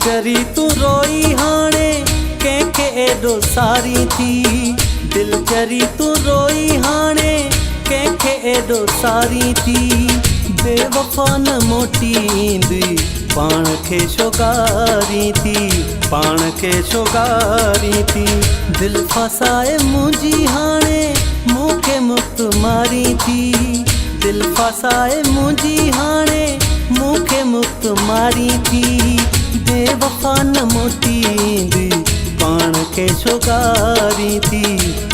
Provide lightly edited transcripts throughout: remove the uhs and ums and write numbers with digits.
चरी तू रोई हाणे कंहिंखे एॾो सारी थी। दिल चरी तू रोई हाणे कंहिंखे एॾो सारी थी। बेवफा न मोटी ईंदी पाण खे छोकारी थी, पाण खे छोकारी थी। दिल फसाए मुंहिंजी हाणे मूंखे मुक्त मारी थी। दिल फसाए मुंहिंजी हाणे मूंखे मुक्त मारी थी। बेवफा न मोटी ईंदी पाण खे छोकारी थी,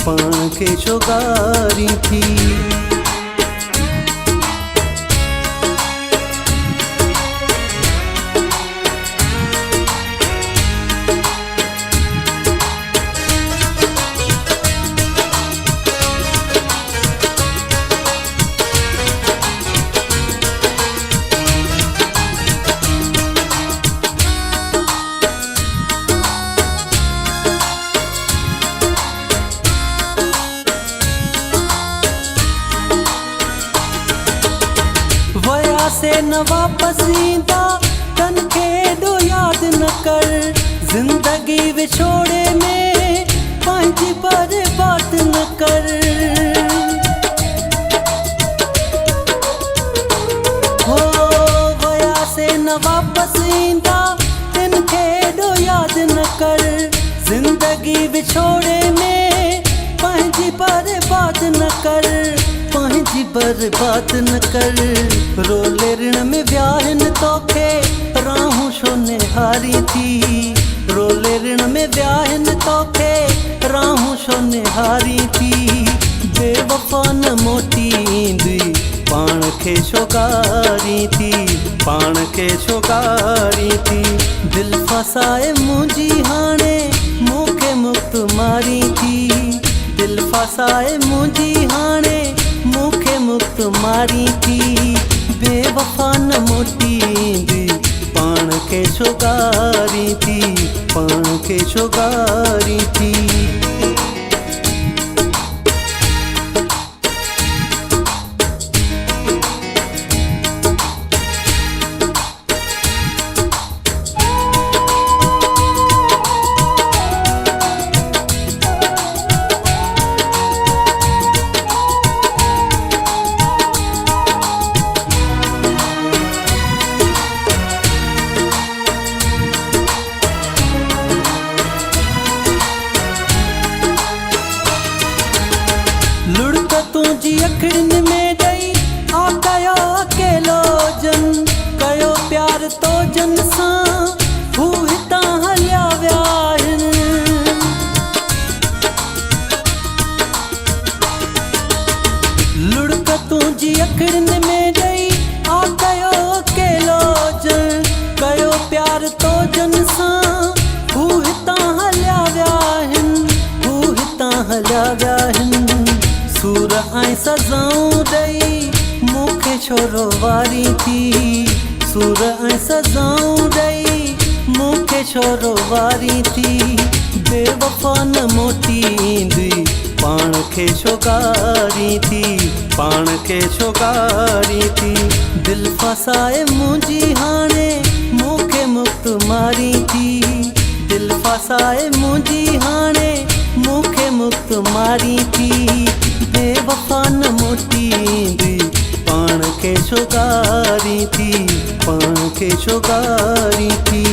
पाण खे छोकारी थी। से न वापस ईंदा तन खे एॾो यादि न कर। ज़िंदगी विछोड़े में पंहिंजी बर्बाद न कर। हो वया से न वापस ईंदा तन खे एॾो यादि न कर। ज़िंदगी विछोड़े में पंहिंजी बर्बाद न कर, पंहिंजी बर्बाद न कर। रोले ऋण में व्याहिन तोखे राहूं छो निहारी थी। रोले ऋण में व्याहिन तोखे राहूं छो निहारी थी। बेवफा न मोटी ईंदी पाण खे छोकारी थी, पाण खे छोकारी थी। दिल फसाए मुंहिंजी हाणे मूंखे मुक्त मारी थी। दिल फसाए मुंहिंजी हाणे मूंखे मुक्त मारी थी। बेवफा न मोटी ईंदी पाण खे छोकारी थी, पाण खे छोकारी थी। लुढ़क तुंहिंजी अखियुनि में ॾेई आ कयो अकेलो जन। कयो प्यार तो जन सां हू हितां हलिया विया आहिनि। लुढ़क तुंहिंजी अखियुनि में ॾेई आ कयो अकेलो जन। कयो प्यार तो जन सां हू हितां हलिया विया आहिनि, हू हितां हलिया विया आहिनि। सूर ऐं सज़ाऊं ॾेई मूंखे छोरो वारी थी। सूर ऐं सज़ाऊं ॾेई मूंखे छोरो वारी थी। बेवफा न मोटी ईंदी पाण खे छोकारी थी, पाण खे छोकारी थी। दिल फसाए मुंहिंजी हाणे मूंखे मुक्त मारी थी। दिल फसाए मुंहिंजी हाणे मूंखे मुक्त मारी थी। बेवफा न मोटी ईंदी पाण खे छोकारी थी, पाण खे छोकारी थी।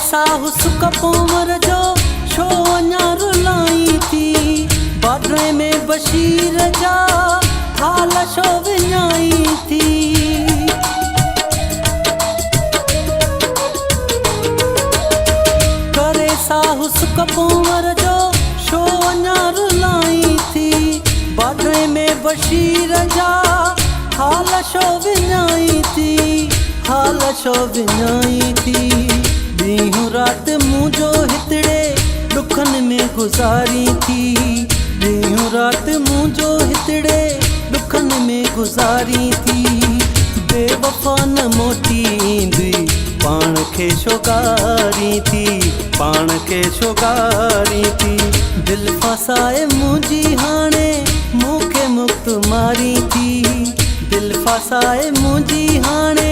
साहु सुख पोमर जो छो अञा रुलाई थी। बाडरे में बशीर जा हाल छो विञाई थी। करे साहु सुख पोमर जो छो अञा रुलाई थी। बाडरे में बशीर जा हाल छो विञाई थी, हाल छो विञाई थी। ॾींहुं राति मुंहिंजो हितड़े ॾुखनि में गुज़ारी थी। ॾींहुं राति मुंहिंजो हितड़े ॾुखनि में गुज़ारी थी। बेवफ़ा न मोटी ईंदी पाण खे शोगारी थी। पाण खे शोगारी थी। दिलि फसाए मुंहिंजी हाणे मूंखे मुक्त मारी थी। दिलि फसाए मुंहिंजी हाणे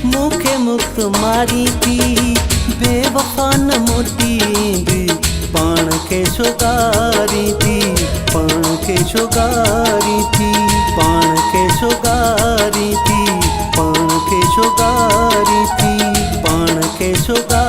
मूंखे मुक्त मारी थी। बेवफ़ा न मोटी ईंदी पाण खे शोगारी थी। पाण खे शोगारी थी। पाण खे शोगारी थी। पाण खे शोगारी थी। पाण खे शोगारी